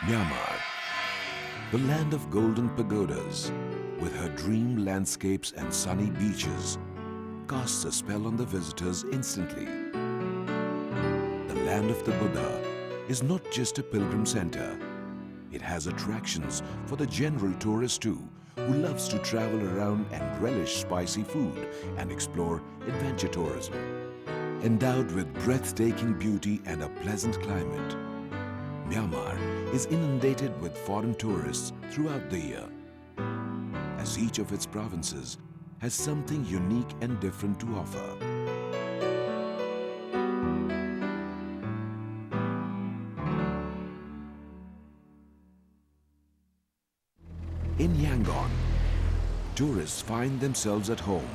Myanmar, the land of golden pagodas, with her dream landscapes and sunny beaches, casts a spell on the visitors instantly. The land of the Buddha is not just a pilgrim center. It has attractions for the general tourist too, who loves to travel around and relish spicy food and explore adventure tourism. Endowed with breathtaking beauty and a pleasant climate, Myanmar is inundated with foreign tourists throughout the year, as each of its provinces has something unique and different to offer. In Yangon, tourists find themselves at home,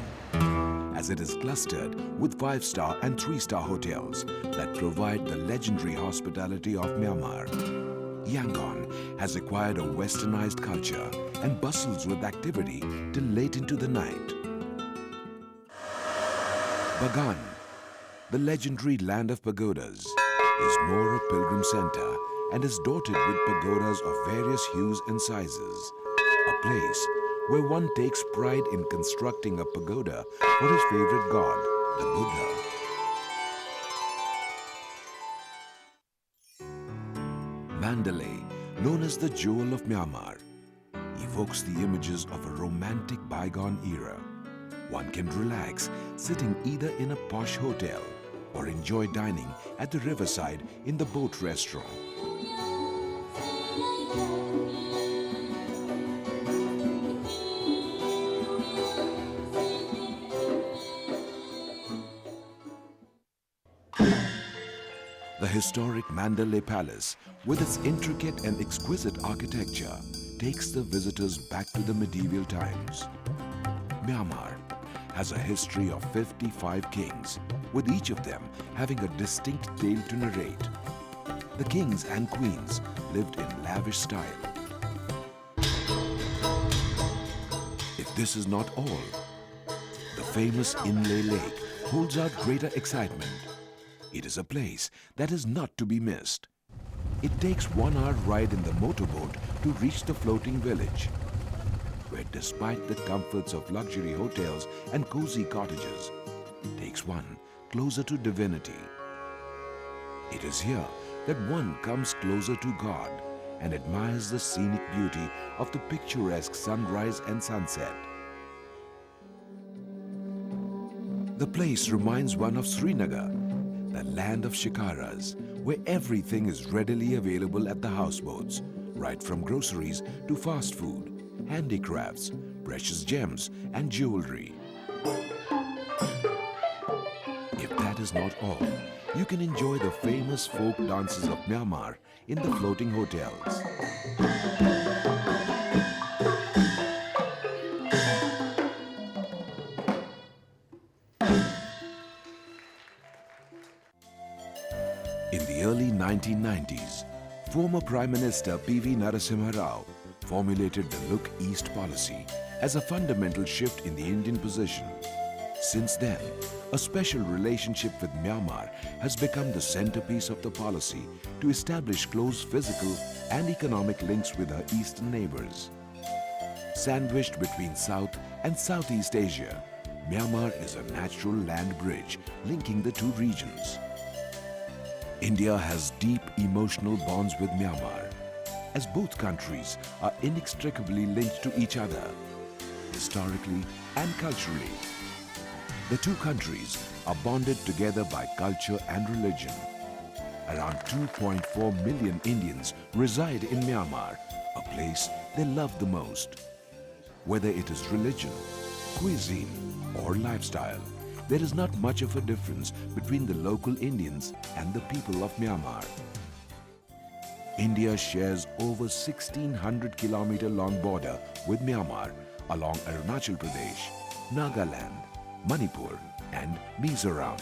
as it is clustered with 5-star and 3-star hotels that provide the legendary hospitality of Myanmar. Yangon has acquired a westernized culture and bustles with activity till late into the night. Bagan, the legendary land of pagodas, is more a pilgrim center and is dotted with pagodas of various hues and sizes. A place where one takes pride in constructing a pagoda for his favorite god, the Buddha. Mandalay, known as the Jewel of Myanmar, evokes the images of a romantic bygone era. One can relax sitting either in a posh hotel or enjoy dining at the riverside in the boat restaurant. The historic Mandalay Palace, with its intricate and exquisite architecture, takes the visitors back to the medieval times. Myanmar has a history of 55 kings, with each of them having a distinct tale to narrate. The kings and queens lived in lavish style. If this is not all, the famous Inle Lake holds out greater excitement. It is a place that is not to be missed. It takes 1 hour ride in the motorboat to reach the floating village, where despite the comforts of luxury hotels and cozy cottages, takes one closer to divinity. It is here that one comes closer to God and admires the scenic beauty of the picturesque sunrise and sunset. The place reminds one of Srinagar, the land of shikaras, where everything is readily available at the houseboats, right from groceries to fast food, handicrafts, precious gems and jewelry. If that is not all, you can enjoy the famous folk dances of Myanmar in the floating hotels. In the early 1990s, former Prime Minister P.V. Narasimha Rao formulated the Look East policy as a fundamental shift in the Indian position. Since then, a special relationship with Myanmar has become the centerpiece of the policy to establish close physical and economic links with our eastern neighbors. Sandwiched between South and Southeast Asia, Myanmar is a natural land bridge linking the two regions. India has deep emotional bonds with Myanmar, as both countries are inextricably linked to each other, historically and culturally. The two countries are bonded together by culture and religion. Around 2.4 million Indians reside in Myanmar, a place they love the most. Whether it is religion, cuisine, or lifestyle, there is not much of a difference between the local Indians and the people of Myanmar. India shares over 1,600-kilometer long border with Myanmar along Arunachal Pradesh, Nagaland, Manipur and Mizoram.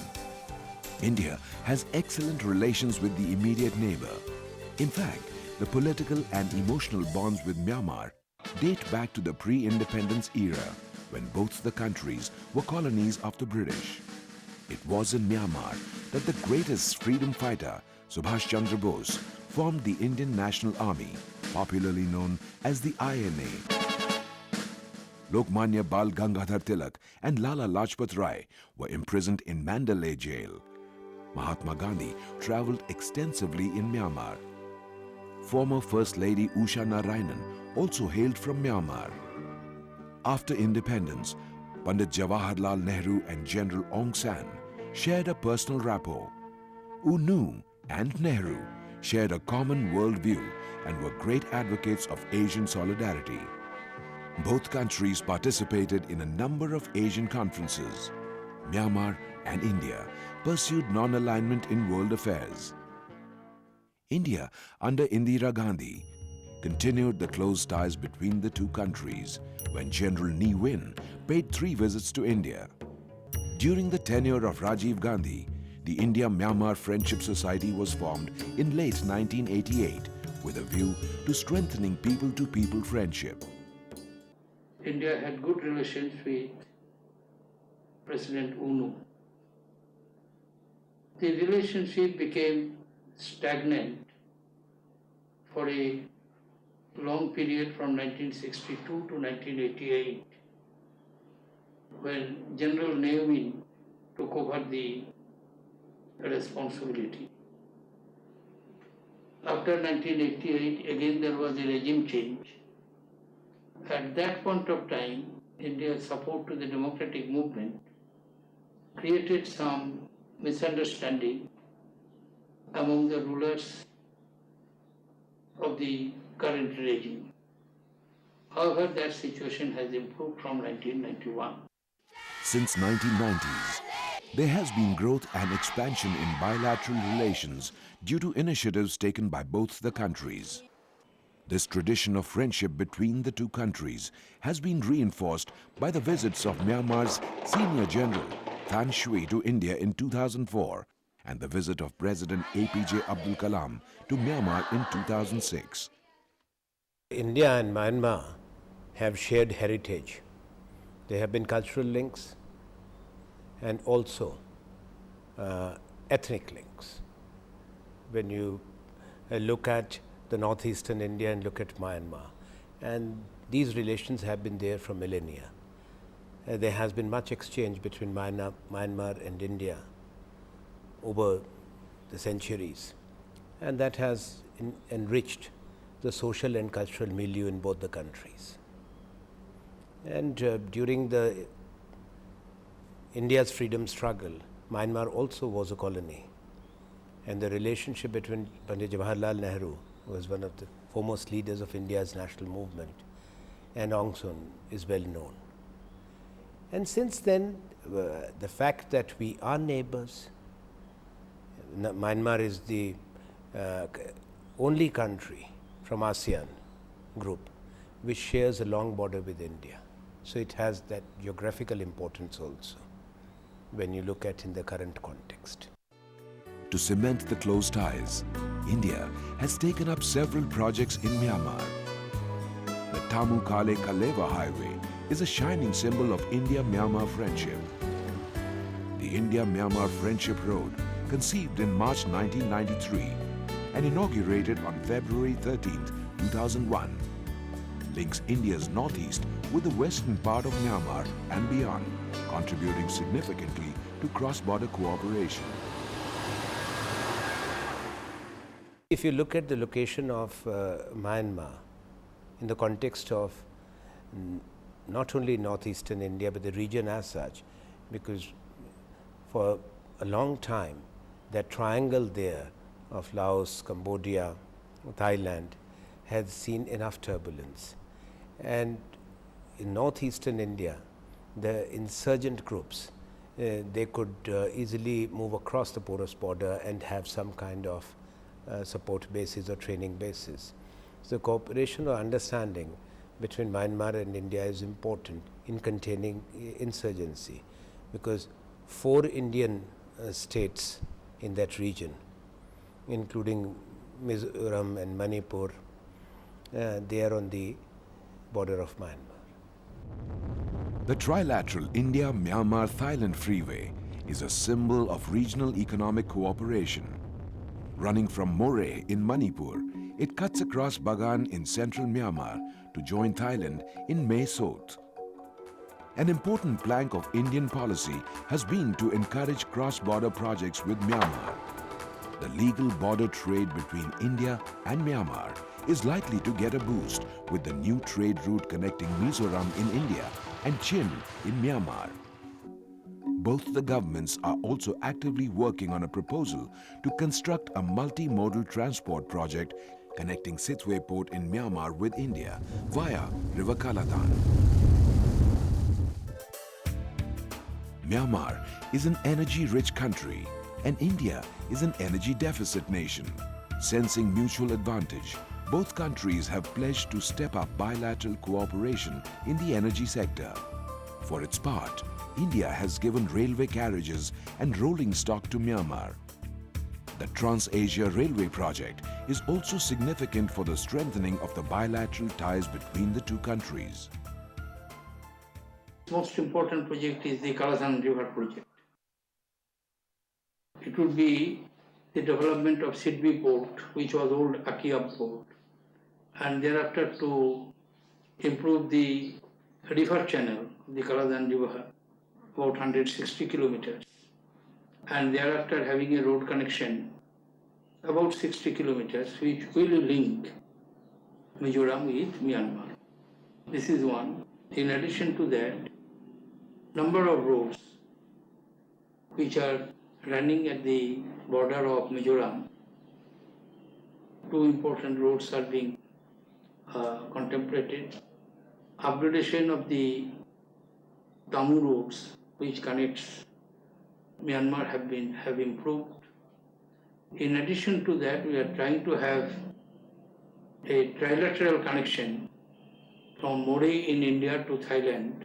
India has excellent relations with the immediate neighbor. In fact, the political and emotional bonds with Myanmar date back to the pre-independence era, when both the countries were colonies of the British. It was in Myanmar that the greatest freedom fighter, Subhash Chandra Bose, formed the Indian National Army, popularly known as the INA. Lokmanya Bal Gangadhar Tilak and Lala Lajpat Rai were imprisoned in Mandalay jail. Mahatma Gandhi travelled extensively in Myanmar. Former First Lady Usha Narayanan also hailed from Myanmar. After independence, Pandit Jawaharlal Nehru and General Aung San shared a personal rapport. U Nu and Nehru shared a common worldview and were great advocates of Asian solidarity. Both countries participated in a number of Asian conferences. Myanmar and India pursued non-alignment in world affairs. India, under Indira Gandhi, continued the close ties between the two countries when General Ne Win paid 3 visits to India. During the tenure of Rajiv Gandhi, the India-Myanmar Friendship Society was formed in late 1988 with a view to strengthening people-to-people friendship. India had good relations with President U Nu. The relationship became stagnant for a long period from 1962 to 1988 when General Ne Win took over the responsibility. After 1988, again there was a regime change. At that point of time, India's support to the democratic movement created some misunderstanding among the rulers of the current regime. However, that situation has improved from 1991. Since 1990s, there has been growth and expansion in bilateral relations due to initiatives taken by both the countries. This tradition of friendship between the two countries has been reinforced by the visits of Myanmar's Senior General Than Shwe to India in 2004 and the visit of President APJ Abdul Kalam to Myanmar in 2006. India and Myanmar have shared heritage. There have been cultural links and also ethnic links. When you look at the northeastern India and look at Myanmar, and these relations have been there for millennia. There has been much exchange between Myanmar and India over the centuries, and that has enriched the social and cultural milieu in both the countries. And during the India's freedom struggle, Myanmar also was a colony, and the relationship between Pandit Jawaharlal Nehru, who was one of the foremost leaders of India's national movement, and Aung San is well known. And since then, the fact that we are neighbors, Myanmar is the only country from ASEAN group which shares a long border with India. So it has that geographical importance also when you look at in the current context. To cement the close ties, India has taken up several projects in Myanmar. The Tamu Kale Kalewa Highway is a shining symbol of India-Myanmar friendship. The India-Myanmar Friendship Road, conceived in March 1993 and inaugurated on February 13, 2001, links India's northeast with the western part of Myanmar and beyond, contributing significantly to cross-border cooperation. If you look at the location of Myanmar in the context of not only northeastern India but the region as such, because for a long time that triangle there of Laos, Cambodia, Thailand has seen enough turbulence. And in northeastern India, the insurgent groups, they could easily move across the porous border and have some kind of support bases or training bases. So cooperation or understanding between Myanmar and India is important in containing insurgency, because 4 Indian states in that region, including Mizoram and Manipur, they are on the border of Myanmar. The trilateral India-Myanmar-Thailand freeway is a symbol of regional economic cooperation. Running from Moreh in Manipur, it cuts across Bagan in central Myanmar to join Thailand in Mae Sot. An important plank of Indian policy has been to encourage cross-border projects with Myanmar. The legal border trade between India and Myanmar is likely to get a boost with the new trade route connecting Mizoram in India and Chin in Myanmar. Both the governments are also actively working on a proposal to construct a multimodal transport project connecting Sitwe port in Myanmar with India via River Kalatan. Myanmar is an energy-rich country and India is an energy-deficit nation. Sensing mutual advantage, both countries have pledged to step up bilateral cooperation in the energy sector. For its part, India has given railway carriages and rolling stock to Myanmar. The Trans-Asia Railway project is also significant for the strengthening of the bilateral ties between the two countries. The most important project is the Kalasan River project. It would be the development of Sidbi port, which was old Akiab port, and thereafter to improve the river channel, the Kalasan River, about 160 kilometers, and thereafter having a road connection about 60 kilometers, which will link Mizoram with Myanmar. This is one. In addition to that, number of roads which are running at the border of Mizoram, two important roads are being contemplated. Upgradation of the Tamu roads which connects Myanmar have improved. In addition to that, we are trying to have a trilateral connection from Moreh in India to Thailand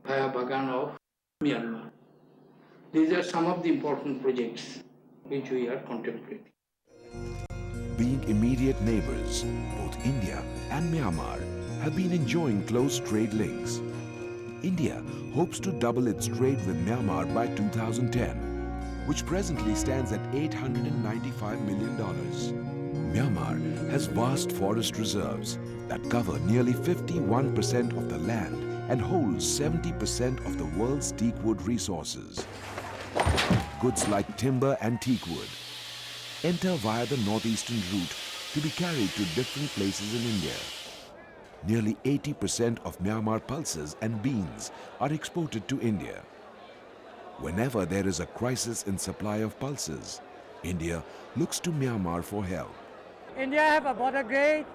via Bagan of Myanmar. These are some of the important projects which we are contemplating. Being immediate neighbors, both India and Myanmar have been enjoying close trade links. India hopes to double its trade with Myanmar by 2010, which presently stands at $895 million. Myanmar has vast forest reserves that cover nearly 51% of the land and holds 70% of the world's teakwood resources. Goods like timber and teakwood enter via the northeastern route to be carried to different places in India. Nearly 80% of Myanmar pulses and beans are exported to India. Whenever there is a crisis in supply of pulses, India looks to Myanmar for help. India have a border gate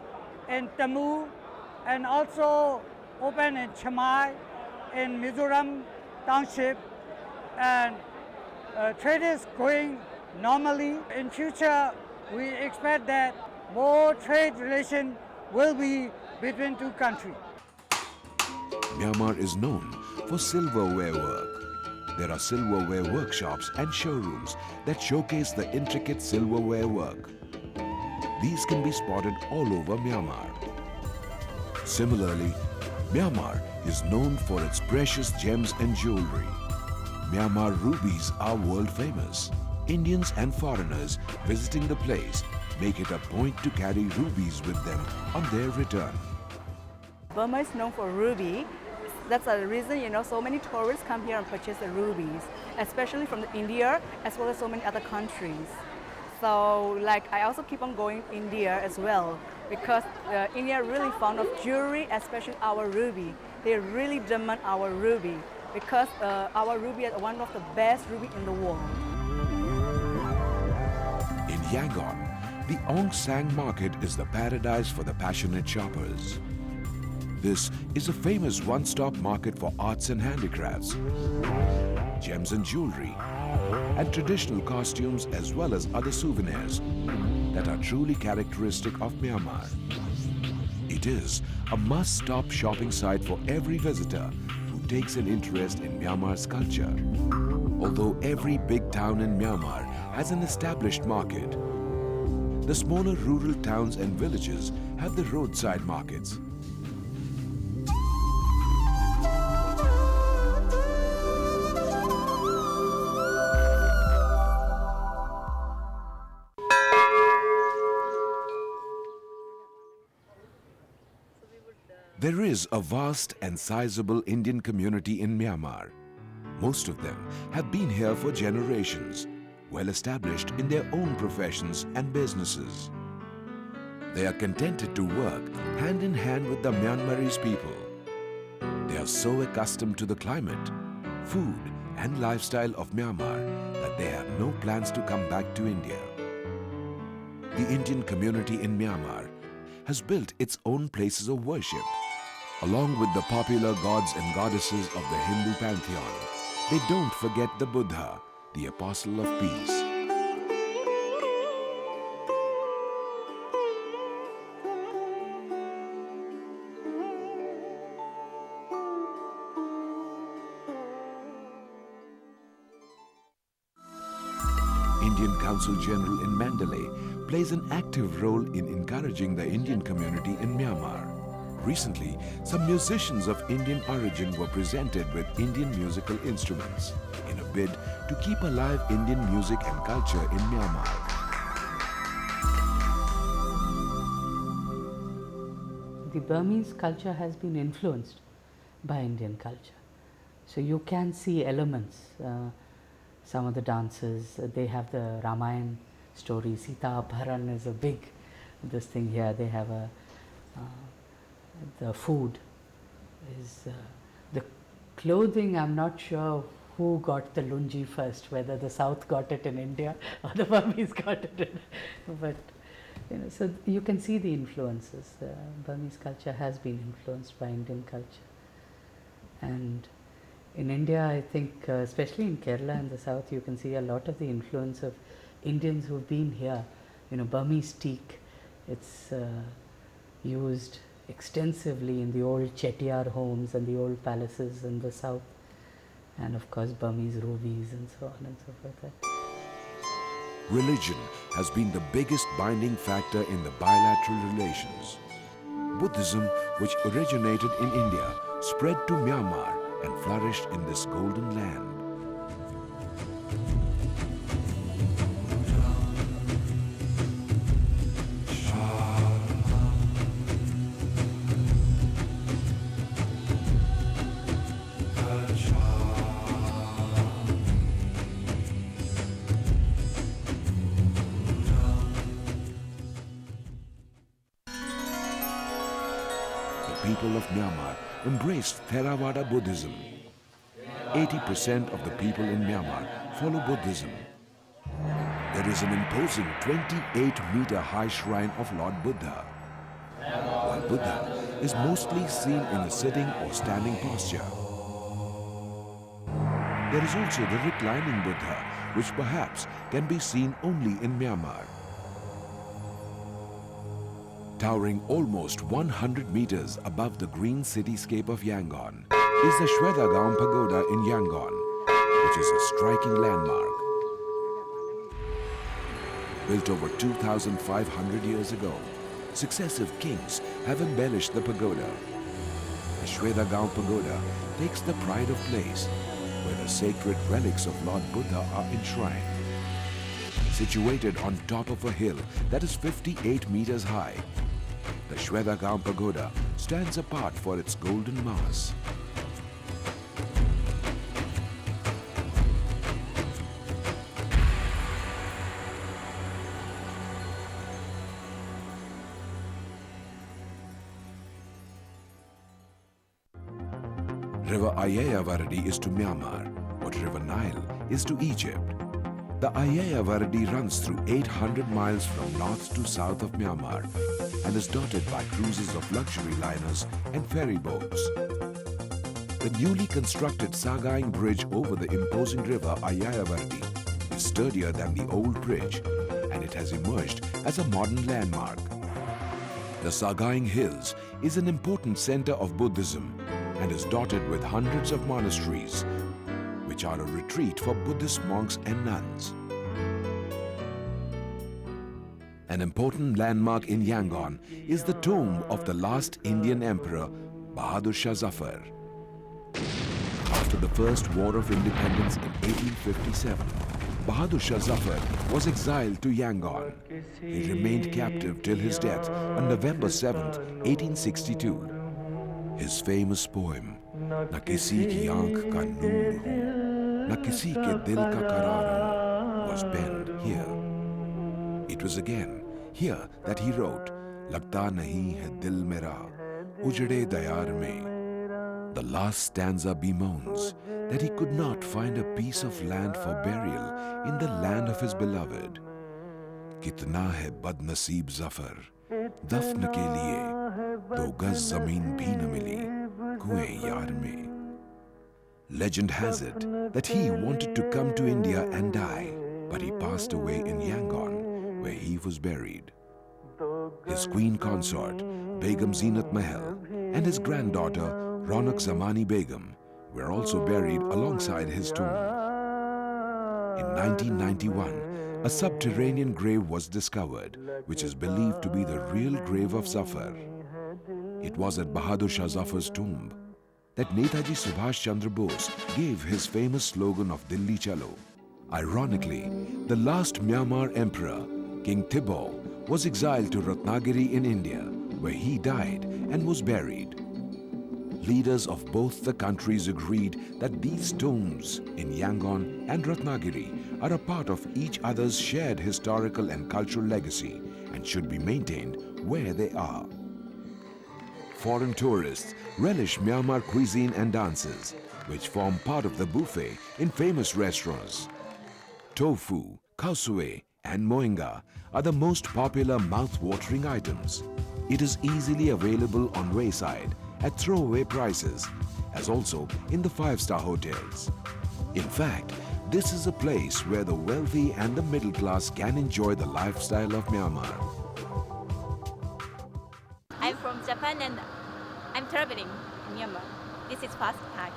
in Tamu and also open in Chamai in Mizoram township, and trade is going normally. In future, we expect that more trade relation will be between two countries. Myanmar is known for silverware work. There are silverware workshops and showrooms that showcase the intricate silverware work. These can be spotted all over Myanmar. Similarly, Myanmar is known for its precious gems and jewelry. Myanmar rubies are world famous. Indians and foreigners visiting the place make it a point to carry rubies with them on their return. Burma is known for ruby. That's the reason, so many tourists come here and purchase the rubies, especially from India as well as so many other countries. So, I also keep on going India as well because India really fond of jewelry, especially our ruby. They really demand our ruby because our ruby is one of the best ruby in the world. In Yangon, the Aung San market is the paradise for the passionate shoppers. This is a famous one-stop market for arts and handicrafts, gems and jewelry, and traditional costumes as well as other souvenirs that are truly characteristic of Myanmar. It is a must-stop shopping site for every visitor who takes an interest in Myanmar's culture. Although every big town in Myanmar has an established market, the smaller rural towns and villages have the roadside markets. There is a vast and sizable Indian community in Myanmar. Most of them have been here for generations, well established in their own professions and businesses. They are contented to work hand in hand with the Myanmarese people. They are so accustomed to the climate, food and lifestyle of Myanmar that they have no plans to come back to India. The Indian community in Myanmar has built its own places of worship. Along with the popular gods and goddesses of the Hindu pantheon, they don't forget the Buddha, the apostle of peace. Indian Consul General in Mandalay plays an active role in encouraging the Indian community in Myanmar. Recently, some musicians of Indian origin were presented with Indian musical instruments in a bid to keep alive Indian music and culture in Myanmar. The Burmese culture has been influenced by Indian culture. So you can see elements. Some of the dances, they have the Ramayana story. Sita Bharan is a big this thing here. They have a the food is the clothing. I'm not sure who got the lungi first, whether the South got it in India or the Burmese got it. But you know, so you can see the influences. Burmese culture has been influenced by Indian culture, and in India, I think, especially in Kerala and the South, you can see a lot of the influence of Indians who've been here. You know, Burmese teak, it's used extensively in the old Chettiar homes and the old palaces in the South. And of course, Burmese rubies and so on and so forth. Religion has been the biggest binding factor in the bilateral relations. Buddhism, which originated in India, spread to Myanmar and flourished in this golden land. The people of Myanmar embraced Theravada Buddhism. 80% of the people in Myanmar follow Buddhism. There is an imposing 28-meter high shrine of Lord Buddha, while Buddha is mostly seen in a sitting or standing posture. There is also the reclining Buddha, which perhaps can be seen only in Myanmar. Towering almost 100 meters above the green cityscape of Yangon is the Shwetagaon Pagoda in Yangon, which is a striking landmark. Built over 2,500 years ago, successive kings have embellished the pagoda. The Shwetagaon Pagoda takes the pride of place where the sacred relics of Lord Buddha are enshrined. Situated on top of a hill that is 58 meters high, the Shwetagaon Pagoda stands apart for its golden mass. River Ayayavaradi is to Myanmar what River Nile is to Egypt. The Ayayavaradi runs through 800 miles from north to south of Myanmar and is dotted by cruises of luxury liners and ferry boats. The newly constructed Sagaing Bridge over the imposing river Ayayavaradi is sturdier than the old bridge, and it has emerged as a modern landmark. The Sagaing Hills is an important center of Buddhism and is dotted with hundreds of monasteries, which are a retreat for Buddhist monks and nuns. An important landmark in Yangon is the tomb of the last Indian emperor, Bahadur Shah Zafar. After the First War of Independence in 1857, Bahadur Shah Zafar was exiled to Yangon. He remained captive till his death on November 7, 1862. His famous poem, "Na kisi ki aankh ka noor ho, na kisi ke dil ka qaraar ho," was penned here. It was again here that he wrote, "Lagta nahi hai dil mera, ujde dayar mein." The last stanza bemoans that he could not find a piece of land for burial in the land of his beloved. Kitna hai badnaseeb zafar, dafn ke liye, do gaz zameen bhi na mili, kuएं yaar mein. Legend has it that he wanted to come to India and die, but he passed away in Yangon, where he was buried. His queen consort, Begum Zeenat Mahal, and his granddaughter, Ronak Zamani Begum, were also buried alongside his tomb. In 1991, a subterranean grave was discovered, which is believed to be the real grave of Zafar. It was at Bahadur Shah Zafar's tomb that Netaji Subhash Chandra Bose gave his famous slogan of Dilli Chalo. Ironically, the last Myanmar emperor, King Thibaw, was exiled to Ratnagiri in India, where he died and was buried. Leaders of both the countries agreed that these tombs in Yangon and Ratnagiri are a part of each other's shared historical and cultural legacy and should be maintained where they are. Foreign tourists relish Myanmar cuisine and dances, which form part of the buffet in famous restaurants. Tofu, khao sue, and moinga are the most popular mouth-watering items. It is easily available on wayside at throwaway prices, as also in the five-star hotels. In fact, this is a place where the wealthy and the middle class can enjoy the lifestyle of Myanmar. I'm from Japan and I'm traveling in Myanmar. This is first time.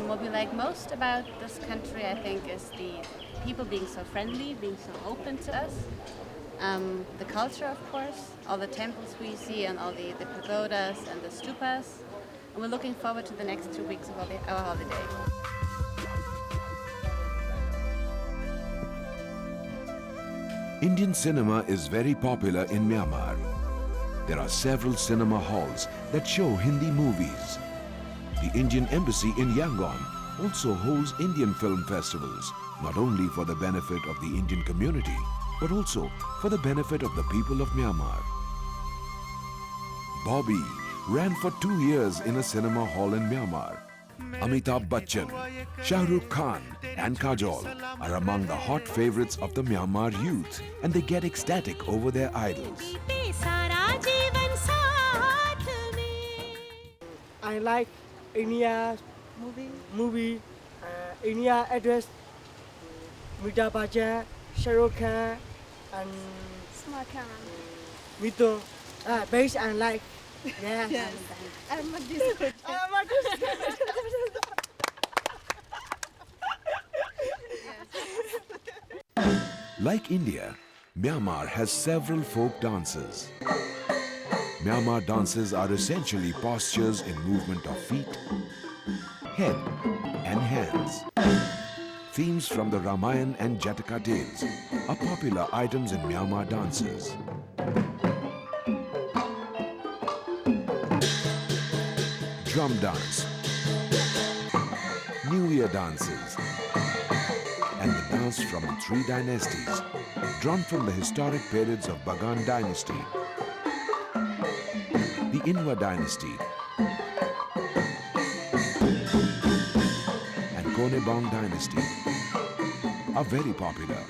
What we like most about this country, I think, is the people being so friendly, being so open to us. The culture, of course, all the temples we see and all the pagodas and the stupas. And we're looking forward to the next 2 weeks of our holiday. Indian cinema is very popular in Myanmar. There are several cinema halls that show Hindi movies. The Indian Embassy in Yangon also holds Indian film festivals, not only for the benefit of the Indian community, but also for the benefit of the people of Myanmar. Bobby ran for 2 years in a cinema hall in Myanmar. Amitabh Bachchan, Shah Rukh Khan and Kajol are among the hot favorites of the Myanmar youth, and they get ecstatic over their idols. I like India movie, India address, Amitabh Bachchan, Shah Rukh Khan, and Mito. Based and like. Yeah. Yes. Like India, Myanmar has several folk dances. Myanmar dances are essentially postures in movement of feet, head and hands. Themes from the Ramayana and Jataka tales are popular items in Myanmar dances. Drum dance, New Year dances, and the dance from the 3 dynasties, drawn from the historic periods of Bagan dynasty, the Inwa dynasty, and Konebong dynasty are very popular.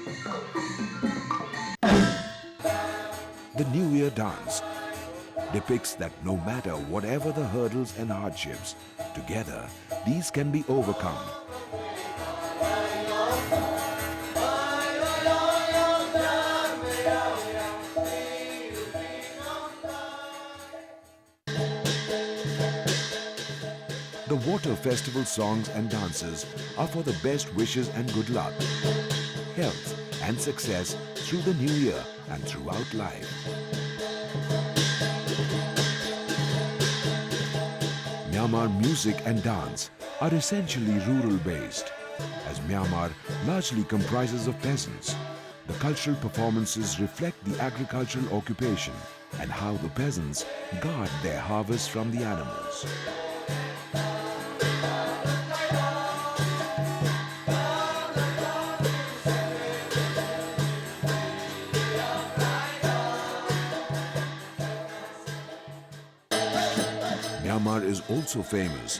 The New Year dance depicts that no matter whatever the hurdles and hardships, together these can be overcome. The water festival songs and dances are for the best wishes and good luck, health and success through the new year and throughout life. Myanmar music and dance are essentially rural-based. As Myanmar largely comprises of peasants, the cultural performances reflect the agricultural occupation and how the peasants guard their harvest from the animals. also famous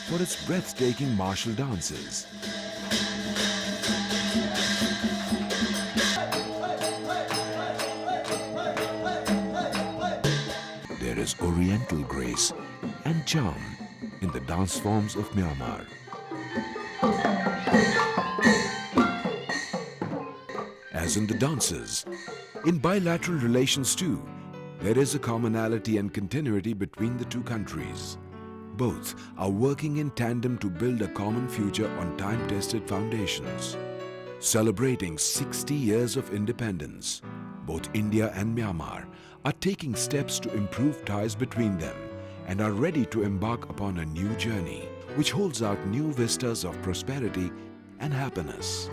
for its breathtaking martial dances. There is oriental grace and charm in the dance forms of Myanmar. As in the dances, in bilateral relations too, there is a commonality and continuity between the two countries. Both are working in tandem to build a common future on time-tested foundations. Celebrating 60 years of independence, both India and Myanmar are taking steps to improve ties between them and are ready to embark upon a new journey which holds out new vistas of prosperity and happiness.